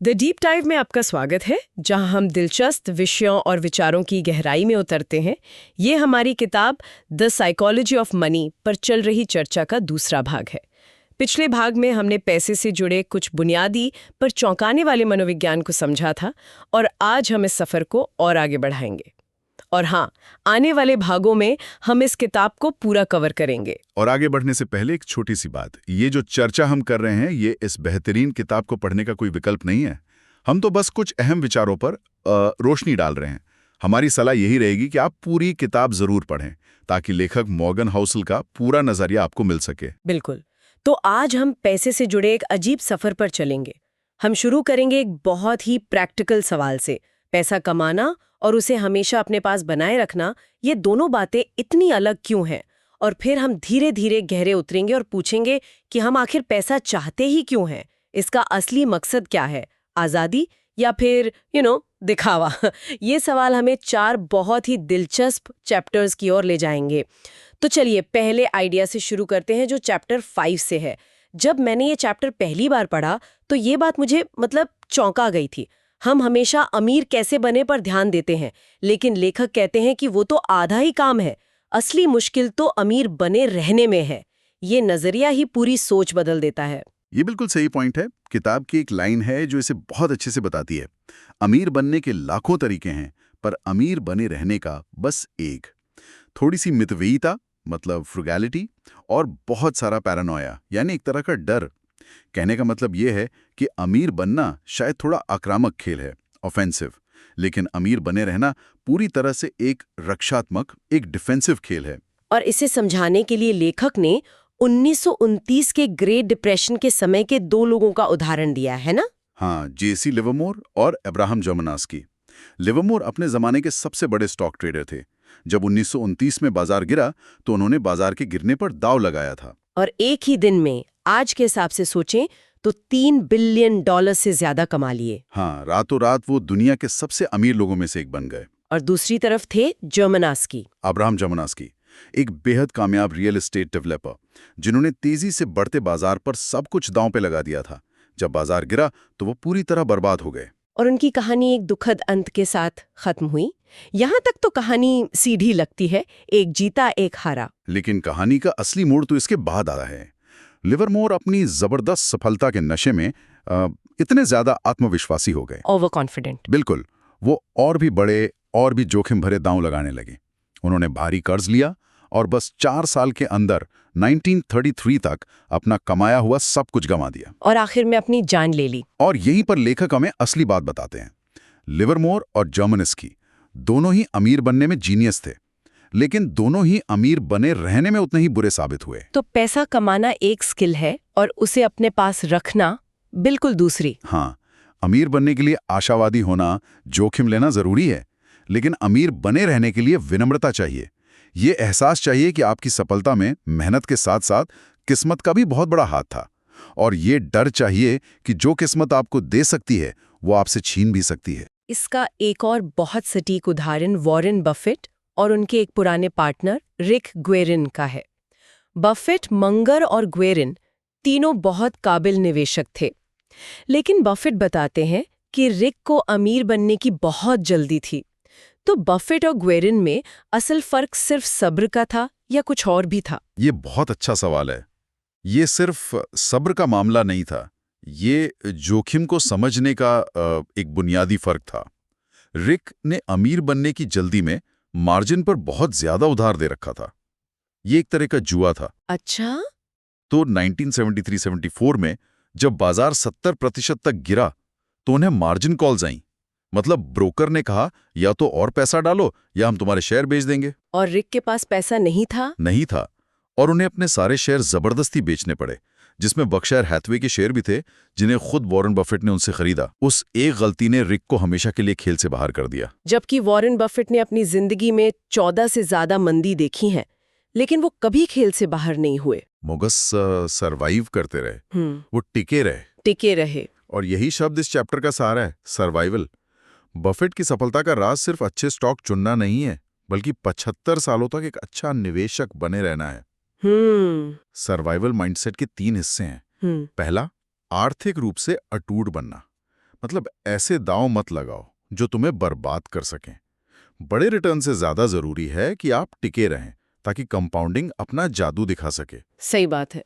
The deep dive में आपका स्वागत है, जहां हम दिलचस्प विषयों और विचारों की गहराई में उतरते हैं। ये हमारी किताब द साइकोलॉजी ऑफ मनी पर चल रही चर्चा का दूसरा भाग है। पिछले भाग में हमने पैसे से जुड़े कुछ बुनियादी पर चौंकाने वाले मनोविज्ञान को समझा था, और आज हम इस सफर को और आगे बढ़ाएंगे। और हाँ, आने वाले भागों में हम इस किताब को पूरा कवर करेंगे। और आगे बढ़ने से पहले एक छोटी सी बात, ये जो चर्चा हम कर रहे हैं ये इस बेहतरीन किताब को पढ़ने का कोई विकल्प नहीं है। हम तो बस कुछ अहम विचारों पर रोशनी डाल रहे हैं। हमारी सलाह यही रहेगी कि आप पूरी किताब जरूर पढ़ें, ताकि लेखक मॉर्गन हाउसल का पूरा नजरिया आपको मिल सके। बिल्कुल। तो आज हम पैसे से जुड़े एक अजीब सफर पर चलेंगे। हम शुरू करेंगे एक बहुत ही प्रैक्टिकल सवाल से। पैसा कमाना और उसे हमेशा अपने पास बनाए रखना, ये दोनों बातें इतनी अलग क्यों हैं? और फिर हम धीरे धीरे गहरे उतरेंगे और पूछेंगे कि हम आखिर पैसा चाहते ही क्यों हैं? इसका असली मकसद क्या है? आज़ादी या फिर दिखावा? ये सवाल हमें 4 बहुत ही दिलचस्प चैप्टर्स की ओर ले जाएंगे। तो चलिए पहले आइडिया से शुरू करते हैं, जो चैप्टर 5 से है। जब मैंने ये चैप्टर पहली बार पढ़ा तो ये बात मुझे चौंका गई थी। हम हमेशा अमीर कैसे बने पर ध्यान देते हैं, लेकिन लेखक कहते हैं कि वो तो आधा ही काम है। असली मुश्किल तो अमीर बने रहने में है। ये नजरिया ही पूरी सोच बदल देता है। ये बिल्कुल सही पॉइंट है। किताब की एक लाइन है जो इसे बहुत अच्छे से बताती है। अमीर बनने के लाखों तरीके हैं, पर अमीर बने रहने का बस एक। थोड़ी सी मितव्ययिता, मतलब फ्रुगैलिटी, और बहुत सारा पैरानोया, यानी एक तरह का डर। कहने का मतलब ये है कि अमीर बनना शायद थोड़ा आक्रामक खेल है, ऑफेंसिव, लेकिन अमीर बने रहना पूरी तरह से एक रक्षात्मक, एक डिफेंसिव खेल है। और इसे समझाने के लिए लेखक ने 1929 के ग्रेट डिप्रेशन के समय के 2 लोगों का उदाहरण दिया है ना? हाँ, जेसी लिवरमोर और अब्राहम जमनास्की। लिवरमोर अपने जमाने के सबसे बड़े स्टॉक ट्रेडर थे। जब 1929 में बाजार गिरा तो उन्होंने बाजार के गिरने पर दांव लगाया था। और एक ही दिन में, आज के हिसाब से सोचें तो $3 बिलियन से ज्यादा कमा लिए। हाँ, रातों रात वो दुनिया के सबसे अमीर लोगों में से एक बन गए। और दूसरी तरफ थे जर्मनास्की। अब्राहम जमनास्की, एक बेहद कामयाब रियल एस्टेट डेवलपर, जिन्होंने तेजी से बढ़ते बाजार पर सब कुछ दांव पे लगा दिया था। जब बाजार गिरा तो वो पूरी तरह बर्बाद हो गए। और उनकी कहानी एक दुखद अंत के साथ खत्म हुई। यहाँ तक तो कहानी सीधी लगती है, एक जीता एक हारा। लेकिन कहानी का असली मोड़ तो इसके बाद आता है। लिवरमोर अपनी जबरदस्त सफलता के नशे में इतने ज्यादा आत्मविश्वासी हो गए, ओवर कॉन्फिडेंट। बिल्कुल। वो और भी बड़े और भी जोखिम भरे दांव लगाने लगे। उन्होंने भारी कर्ज लिया और बस 4 साल के अंदर 1933 तक अपना कमाया हुआ सब कुछ गंवा दिया। और आखिर में अपनी जान ले ली। और यहीं पर लेखक हमें असली बात बताते हैं। लिवरमोर और जर्मनास्की दोनों ही अमीर बनने में जीनियस थे, लेकिन दोनों ही अमीर बने रहने में उतने ही बुरे साबित हुए। तो पैसा कमाना एक स्किल है और उसे अपने पास रखना बिल्कुल दूसरी। हाँ, अमीर बनने के लिए आशावादी होना, जोखिम लेना जरूरी है, लेकिन अमीर बने रहने के लिए विनम्रता चाहिए। ये एहसास चाहिए कि आपकी सफलता में मेहनत के साथ साथ किस्मत का भी बहुत बड़ा हाथ था। और ये डर चाहिए कि जो किस्मत आपको दे सकती है वो आपसे छीन भी सकती है। इसका एक और बहुत सटीक उदाहरण वॉरेन बफेट और उनके एक पुराने पार्टनर रिक ग्वेरिन का है। बफेट, मंगर और ग्वेरिन तीनों बहुत काबिल निवेशक थे, लेकिन बफेट बताते हैं कि रिक को अमीर बनने की बहुत जल्दी थी। तो बफेट और ग्वेरिन में असल फर्क सिर्फ सब्र का था या कुछ और भी था? ये बहुत अच्छा सवाल है। ये सिर्फ सब्र का मामला नहीं था, ये जोखिम को समझने का एक बुनियादी फर्क था। रिक ने अमीर बनने की जल्दी में मार्जिन पर बहुत ज्यादा उधार दे रखा था। ये एक तरह का जुआ था। अच्छा? तो 1973-74 में जब बाजार 70% तक गिरा तो उन्हें मार्जिन कॉल्स आईं। मतलब ब्रोकर ने कहा, या तो और पैसा डालो या हम तुम्हारे शेयर बेच देंगे। और रिक के पास पैसा नहीं था? नहीं था, और उन्हें अपने सारे शेयर जबरदस्ती बेचने पड़े, जिसमें बर्कशायर हैथवे के शेयर भी थे, जिन्हें खुद वॉरेन बफेट ने उनसे खरीदा। उस एक गलती ने रिक को हमेशा के लिए खेल से बाहर कर दिया। जबकि वॉरेन बफेट ने अपनी जिंदगी में 14 से ज्यादा मंदी देखी है, लेकिन वो कभी खेल से बाहर नहीं हुए। मोगस सरवाइव करते रहे, वो टिके रहे। और यही शब्द इस चैप्टर का सार है, सर्वाइवल। बफेट की सफलता का राज सिर्फ अच्छे स्टॉक चुनना नहीं है, बल्कि 75 सालों तक एक अच्छा निवेशक बने रहना है। सर्वाइवल माइंडसेट के 3 हिस्से हैं। पहला, आर्थिक रूप से अटूट बनना, मतलब ऐसे दांव मत लगाओ जो तुम्हें बर्बाद कर सकें। बड़े रिटर्न से ज्यादा जरूरी है कि आप टिके रहें ताकि कंपाउंडिंग अपना जादू दिखा सके। सही बात है।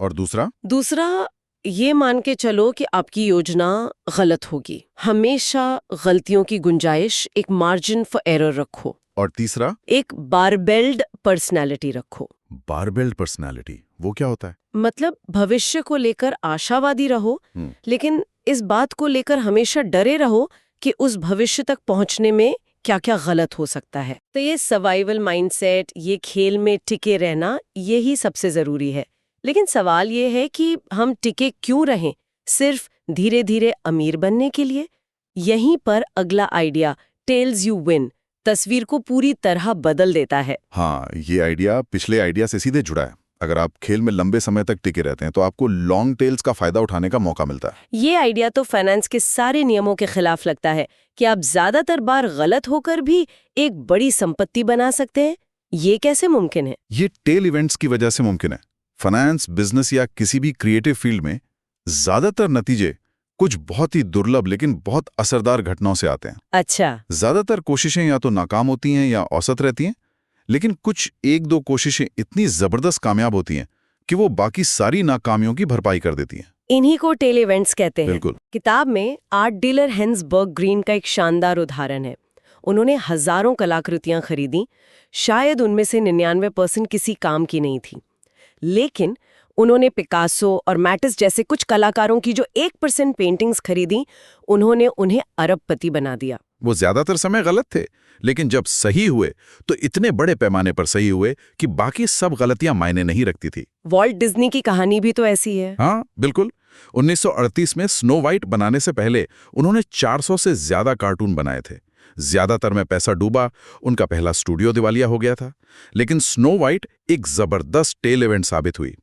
और दूसरा ये मान के चलो कि आपकी योजना गलत होगी। हमेशा गलतियों की गुंजाइश, एक मार्जिन फॉर एरर रखो। और तीसरा, एक बारबेल्ड पर्सनैलिटी रखो। बारबेल्ड पर्सनालिटी वो क्या होता है? मतलब भविष्य को लेकर आशावादी रहो, लेकिन इस बात को लेकर हमेशा डरे रहो कि उस भविष्य तक पहुंचने में क्या क्या गलत हो सकता है। तो ये सर्वाइवल माइंडसेट, ये खेल में टिके रहना, यही सबसे जरूरी है। लेकिन सवाल ये है कि हम टिके क्यों रहें? सिर्फ धीरे धीरे अमीर बनने के लिए? यहीं पर अगला आइडिया, टेल्स यू विन, तस्वीर को पूरी तरह बदल देता है। हाँ, ये आइडिया पिछले आइडिया से सीधे जुड़ा है। अगर आप खेल में लंबे समय तक टिके रहते हैं तो आपको लॉन्ग टेल्स का फायदा उठाने का मौका मिलता है। ये आइडिया तो फाइनेंस के सारे नियमों के खिलाफ लगता है कि आप ज्यादातर बार गलत होकर भी एक बड़ी संपत्ति बना सकते हैं। ये कैसे मुमकिन है? ये टेल इवेंट्स की वजह से मुमकिन है। फाइनेंस, बिजनेस या किसी भी क्रिएटिव फील्ड में ज्यादातर नतीजे कुछ बहुत ही दुर्लभ लेकिन बहुत असरदार घटनाओं से आते हैं। अच्छा। ज्यादातर कोशिशें या तो नाकाम होती हैं या औसत रहती हैं, लेकिन कुछ एक दो कोशिशें इतनी जबरदस्त कामयाब होती हैं कि वो बाकी सारी नाकामियों की भरपाई कर देती हैं। इन्हीं को टेल इवेंट्स कहते हैं। बिल्कुल। किताब में आर्ट डीलर हेंसबर्ग ग्रीन का एक शानदार उदाहरण है। उन्होंने हजारों कलाकृतियां खरीदी, शायद उनमें से 99% किसी काम की नहीं थी, लेकिन उन्होंने पिकासो और मैटिस जैसे कुछ कलाकारों की जो 1% पेंटिंग्स खरीदी, उन्होंने उन्हें अरबपति बना दिया। वो ज्यादातर समय गलत थे, लेकिन जब सही हुए तो इतने बड़े पैमाने पर सही हुए कि बाकी सब गलतियां मायने नहीं रखती थी। वॉल्ट डिज्नी की कहानी भी तो ऐसी है। हाँ बिल्कुल। 1938 में स्नो वाइट बनाने से पहले उन्होंने 400 से ज्यादा कार्टून बनाए थे। ज्यादातर में पैसा डूबा, उनका पहला स्टूडियो दिवालिया हो गया था। लेकिन स्नो वाइट एक जबरदस्त टेल इवेंट साबित हुई।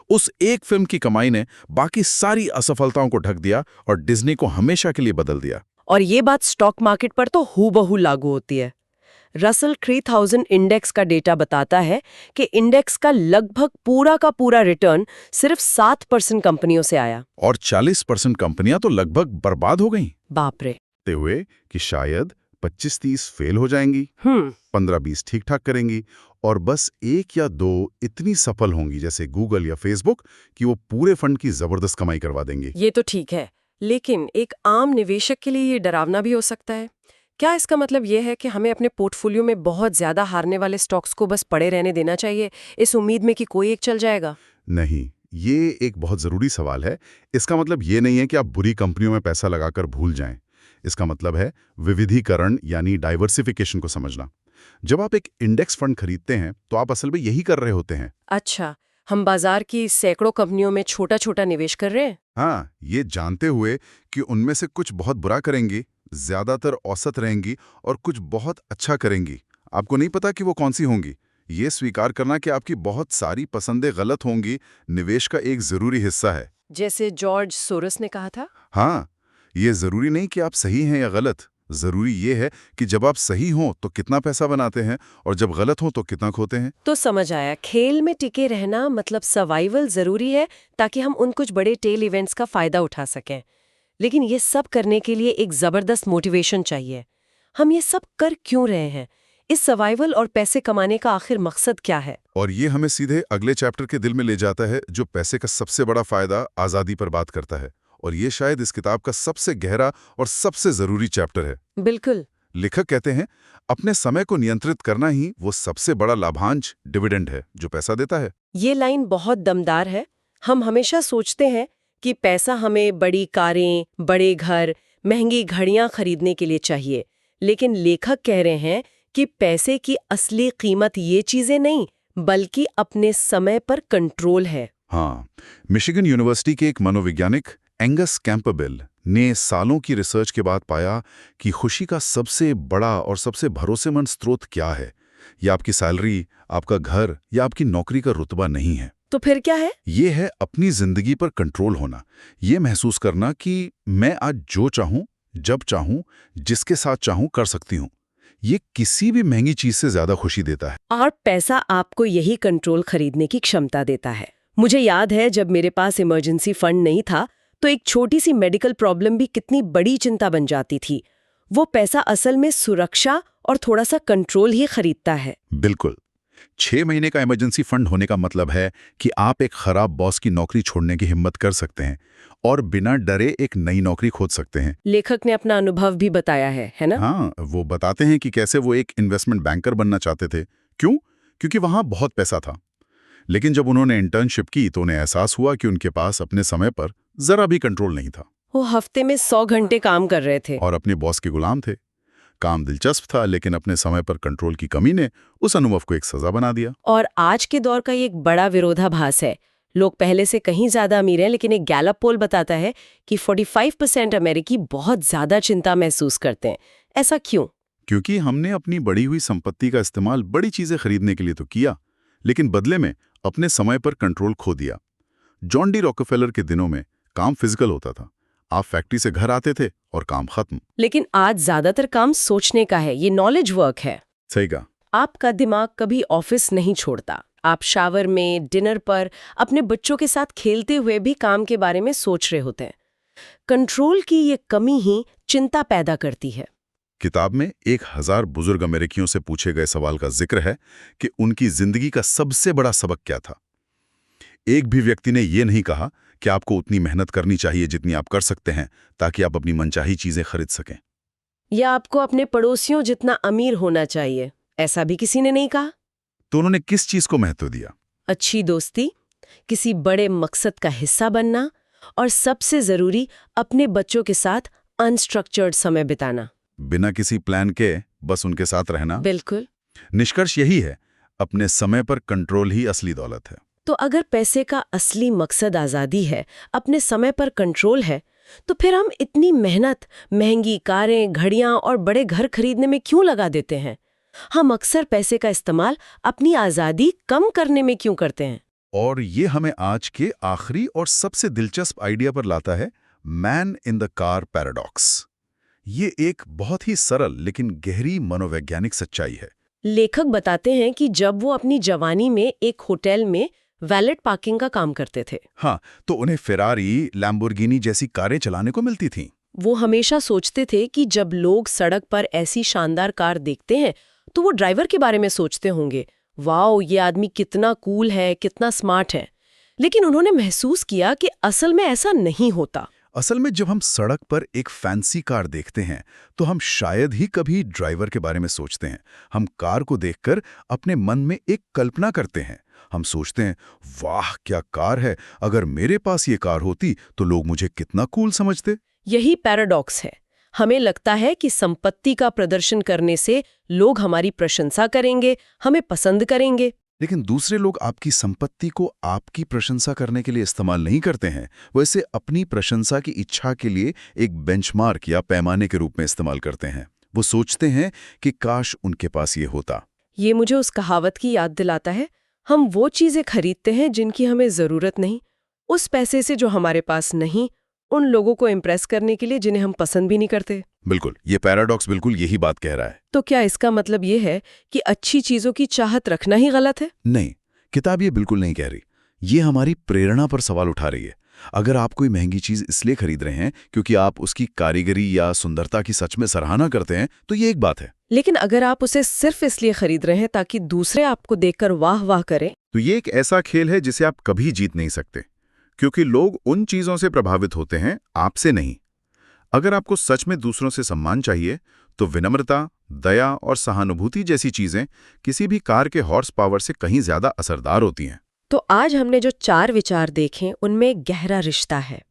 उस एक फिल्म की कमाई ने बाकी सारी असफलताओं को ढक दिया और डिज्नी को हमेशा के लिए बदल दिया। और ये बात स्टॉक मार्केट पर तो हूबहू लागू होती है। रसल 3000 इंडेक्स का डेटा बताता है कि इंडेक्स का लगभग पूरा का पूरा रिटर्न सिर्फ 7% कंपनियों से आया। और 40% कंपनियां तो लगभग बर्बाद हो गईं। बाप रे। ते हुए कि शायद 25-30 फेल हो जाएंगी, 15-20 ठीक ठाक करेंगी, और बस 1 या 2 इतनी सफल होंगी जैसे गूगल या फेसबुक कि वो पूरे फंड की जबरदस्त कमाई करवा देंगे। ये तो ठीक है, लेकिन एक आम निवेशक के लिए ये डरावना भी हो सकता है। क्या इसका मतलब ये है कि हमें अपने पोर्टफोलियो में बहुत ज्यादा हारने वाले स्टॉक्स को बस पड़े रहने देना चाहिए, इस उम्मीद में कि कोई एक चल जाएगा? नहीं, ये एक बहुत जरूरी सवाल है। इसका मतलब ये नहीं है कि आप बुरी कंपनियों में पैसा लगाकर भूल जाएं। इसका मतलब है विविधीकरण यानी डाइवर्सिफिकेशन को समझना। जब आप एक इंडेक्स फंड खरीदते हैं तो आप असल में यही कर रहे होते हैं। अच्छा, हम बाजार की सैकड़ों कंपनियों में छोटा छोटा निवेश कर रहे हैं। हाँ, ये जानते हुए कि उनमें से कुछ बहुत बुरा करेंगी, ज्यादातर औसत रहेंगी और कुछ बहुत अच्छा करेंगी। आपको नहीं पता कि वो कौन सी होंगी। ये स्वीकार करना कि आपकी बहुत सारी पसंदें गलत होंगी निवेश का एक जरूरी हिस्सा है। जैसे जॉर्ज सोरस ने कहा था। हाँ, ये जरूरी नहीं कि आप सही हैं या गलत। जरूरी ये है कि जब आप सही हों तो कितना पैसा बनाते हैं और जब गलत हों तो कितना खोते हैं। तो समझ आया, खेल में टिके रहना मतलब सर्वाइवल जरूरी है ताकि हम उन कुछ बड़े टेल इवेंट्स का फायदा उठा सकें। लेकिन ये सब करने के लिए एक जबरदस्त मोटिवेशन चाहिए। हम ये सब कर क्यों रहे हैं? इस सर्वाइवल और पैसे कमाने का आखिर मकसद क्या है? और ये हमें सीधे अगले चैप्टर के दिल में ले जाता है, जो पैसे का सबसे बड़ा फायदा आज़ादी पर बात करता है। और ये शायद इस किताब का सबसे गहरा और सबसे जरूरी चैप्टर है। बिल्कुल। लेखक कहते हैं, अपने समय को नियंत्रित करना ही वो सबसे बड़ा लाभांश डिविडेंड है जो पैसा देता है। ये लाइन बहुत दमदार है। हम हमेशा सोचते हैं कि पैसा हमें बड़ी कारें, बड़े घर, महंगी घड़ियां खरीदने के लिए चाहिए, लेकिन लेखक कह रहे हैं कि पैसे की असली कीमत ये चीजें नहीं, बल्कि अपने समय पर कंट्रोल है। हाँ, मिशिगन यूनिवर्सिटी के एक मनोवैज्ञानिक एंगस कैंपबेल ने सालों की रिसर्च के बाद पाया कि खुशी का सबसे बड़ा और सबसे भरोसेमंद स्रोत क्या है। यह आपकी सैलरी, आपका घर या आपकी नौकरी का रुतबा नहीं है। तो फिर क्या है? ये है अपनी जिंदगी पर कंट्रोल होना। ये महसूस करना कि मैं आज जो चाहूं, जब चाहूं, जिसके साथ चाहूं कर सकती हूं। ये किसी भी महंगी चीज से ज्यादा खुशी देता है। और पैसा आपको यही कंट्रोल खरीदने की क्षमता देता है। मुझे याद है जब मेरे पास इमरजेंसी फंड नहीं था तो एक छोटी सी मेडिकल प्रॉब्लम भी कितनी बड़ी चिंता बन जाती थी। वो पैसा असल में सुरक्षा और थोड़ा सा कंट्रोल ही खरीदता है। बिल्कुल। 6 महीने का इमरजेंसी फंड होने का मतलब है कि आप एक खराब बॉस की नौकरी छोड़ने की हिम्मत कर सकते हैं और बिना डरे एक नई नौकरी खोज सकते हैं। लेखक ने अपना अनुभव भी बताया है ना? हाँ, वो बताते हैं कि कैसे वो एक इन्वेस्टमेंट बैंकर बनना चाहते थे। क्यों? क्योंकि वहां बहुत पैसा था। लेकिन जब उन्होंने इंटर्नशिप की तो उन्हें एहसास हुआ कि उनके पास अपने समय पर जरा भी कंट्रोल नहीं था वो हफ्ते में 100 घंटे काम कर रहे थे। और अपने बॉस के गुलाम थे। काम दिलचस्प था, लेकिन अपने समय पर कंट्रोल की कमी ने उस अनुभव को एक सजा बना दिया। और आज के दौर का ये एक बड़ा विरोधाभास है। लोग पहले से कहीं ज्यादा अमीर हैं, लेकिन एक गैलप पोल बताता है कि 45% अमेरिकी बहुत ज्यादा चिंता महसूस करते हैं। ऐसा क्यों? क्योंकि हमने अपनी बढ़ी हुई संपत्ति का इस्तेमाल बड़ी चीजें खरीदने के लिए तो किया, लेकिन बदले में अपने समय पर कंट्रोल खो दिया। जॉन डी रॉकफेलर के दिनों में काम फिजिकल होता था। आप फैक्ट्री से घर आते थे और काम खत्म। लेकिन आज ज्यादातर काम सोचने का है, ये नॉलेज वर्क है। सही कहा। आपका दिमाग कभी ऑफिस नहीं छोड़ता। आप शावर में, डिनर पर, अपने बच्चों के साथ खेलते हुए भी काम के बारे में सोच रहे होते हैं। कंट्रोल की ये कमी ही चिंता पैदा करती है। किताब में 1000 बुजुर्ग अमेरिकियों से पूछे गए सवाल का जिक्र है कि उनकी जिंदगी का सबसे बड़ा सबक क्या था। एक भी व्यक्ति ने यह नहीं कहा कि आपको उतनी मेहनत करनी चाहिए जितनी आप कर सकते हैं ताकि आप अपनी मनचाही चीजें खरीद सकें। या आपको अपने पड़ोसियों जितना अमीर होना चाहिए, ऐसा भी किसी ने नहीं कहा। तो उन्होंने किस चीज को महत्व दिया? अच्छी दोस्ती, किसी बड़े मकसद का हिस्सा बनना और सबसे जरूरी अपने बच्चों के साथ अनस्ट्रक्चर्ड समय बिताना। बिना किसी प्लान के बस उनके साथ रहना। बिल्कुल। निष्कर्ष यही है, अपने समय पर कंट्रोल ही असली दौलत है। तो अगर पैसे का असली मकसद आज़ादी है, अपने समय पर कंट्रोल है, तो फिर हम इतनी मेहनत, महंगी कारें, घड़ियां और बड़े घर खरीदने में क्यों लगा देते हैं? हम अक्सर पैसे का इस्तेमाल अपनी आज़ादी कम करने में क्यों करते हैं? और ये हमें आज के आखिरी और सबसे दिलचस्प आइडिया पर लाता है, man in the car paradox. ये एक बहुत ही सरल लेकिन गहरी मनोवैज्ञानिक सच्चाई है। लेखक बताते हैं कि जब वो अपनी जवानी में एक होटल में वैलेट पार्किंग का काम करते थे, हाँ, तो उन्हें फेरारी, लैम्बोर्गिनी जैसी कारें चलाने को मिलती थीं। वो हमेशा सोचते थे कि जब लोग सड़क पर ऐसी शानदार कार देखते हैं तो वो ड्राइवर के बारे में सोचते होंगे, वाओ, ये आदमी कितना कूल है, कितना स्मार्ट है। लेकिन उन्होंने महसूस किया कि असल में ऐसा नहीं होता। असल में जब हम सड़क पर एक फैंसी कार देखते हैं तो हम शायद ही कभी ड्राइवर के बारे में सोचते हैं। हम कार को देखकर अपने मन में एक कल्पना करते हैं। हम सोचते हैं, वाह क्या कार है, अगर मेरे पास ये कार होती तो लोग मुझे कितना कूल समझते। यही पैराडॉक्स है। हमें लगता है कि संपत्ति का प्रदर्शन करने से लोग हमारी प्रशंसा करेंगे, हमें पसंद करेंगे। लेकिन दूसरे लोग आपकी संपत्ति को आपकी प्रशंसा करने के लिए इस्तेमाल नहीं करते हैं, वो इसे अपनी प्रशंसा की इच्छा के लिए एक बेंचमार्क या पैमाने के रूप में इस्तेमाल करते हैं। वो सोचते हैं कि काश उनके पास ये होता। ये मुझे उस कहावत की याद दिलाता है, हम वो चीजें खरीदते हैं जिनकी हमें जरूरत नहीं, उस पैसे से जो हमारे पास नहीं, उन लोगों को इम्प्रेस करने के लिए जिन्हें हम पसंद भी नहीं करते। बिल्कुल, ये पैराडॉक्स बिल्कुल यही बात कह रहा है। तो क्या इसका मतलब ये है कि अच्छी चीजों की चाहत रखना ही गलत है? नहीं, किताब ये बिल्कुल नहीं कह रही। ये हमारी प्रेरणा पर सवाल उठा रही है। अगर आप कोई महंगी चीज इसलिए खरीद रहे हैं क्योंकि आप उसकी कारीगरी या सुंदरता की सच में सराहना करते हैं, तो ये एक बात है। लेकिन अगर आप उसे सिर्फ इसलिए खरीद रहे हैं ताकि दूसरे आपको देखकर वाह वाह करें, तो ये एक ऐसा खेल है जिसे आप कभी जीत नहीं सकते, क्योंकि लोग उन चीजों से प्रभावित होते हैं, आपसे नहीं। अगर आपको सच में दूसरों से सम्मान चाहिए तो विनम्रता, दया और सहानुभूति जैसी चीजें किसी भी कार के हॉर्स पावर से कहीं ज्यादा असरदार होती हैं। तो आज हमने जो 4 विचार देखे उनमें एक गहरा रिश्ता है।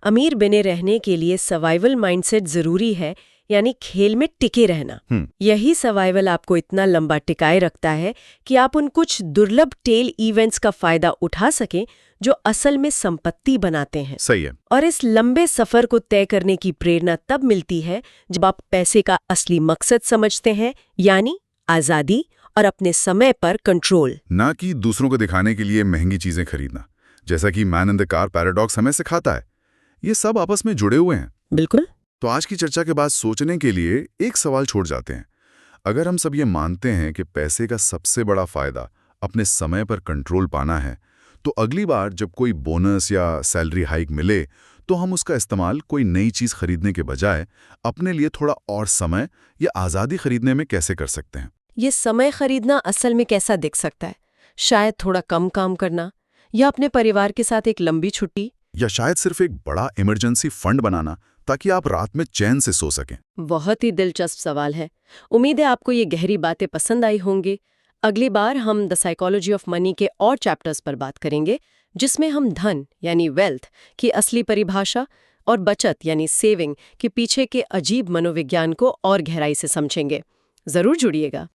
अमीर बने रहने के लिए सर्वाइवल माइंडसेट जरूरी है, यानी खेल में टिके रहना। यही सर्वाइवल आपको इतना लंबा टिकाए रखता है कि आप उन कुछ दुर्लभ टेल इवेंट्स का फायदा उठा सकें जो असल में संपत्ति बनाते हैं। सही है। और इस लंबे सफर को तय करने की प्रेरणा तब मिलती है जब आप पैसे का असली मकसद समझते हैं, यानी आजादी और अपने समय पर कंट्रोल, ना कि दूसरों को दिखाने के लिए महंगी चीजें खरीदना। जैसा कि man in the car paradox हमें सिखाता है, ये सब आपस में जुड़े हुए हैं। बिल्कुल। तो आज की चर्चा के बाद सोचने के लिए एक सवाल छोड़ जाते हैं। अगर हम सब ये मानते हैं कि पैसे का सबसे बड़ा फायदा अपने समय पर कंट्रोल पाना है, तो अगली बार जब कोई बोनस या सैलरी हाइक मिले तो हम उसका इस्तेमाल कोई नई चीज़ खरीदने के बजाय अपने लिए थोड़ा और समय या आज़ादी खरीदने में कैसे कर सकते हैं। ये समय खरीदना असल में कैसा दिख सकता है? शायद थोड़ा कम काम करना, या अपने परिवार के साथ एक लंबी छुट्टी। या शायद सिर्फ एक बड़ा इमरजेंसी फंड बनाना ताकि आप रात में चैन से सो सकें। बहुत ही दिलचस्प सवाल है। उम्मीद है आपको ये गहरी बातें पसंद आई होंगी। अगली बार हम द साइकोलॉजी ऑफ मनी के और चैप्टर्स पर बात करेंगे, जिसमें हम धन यानी वेल्थ की असली परिभाषा और बचत यानी सेविंग के पीछे के अजीब मनोविज्ञान को और गहराई से समझेंगे। जरूर जुड़िएगा।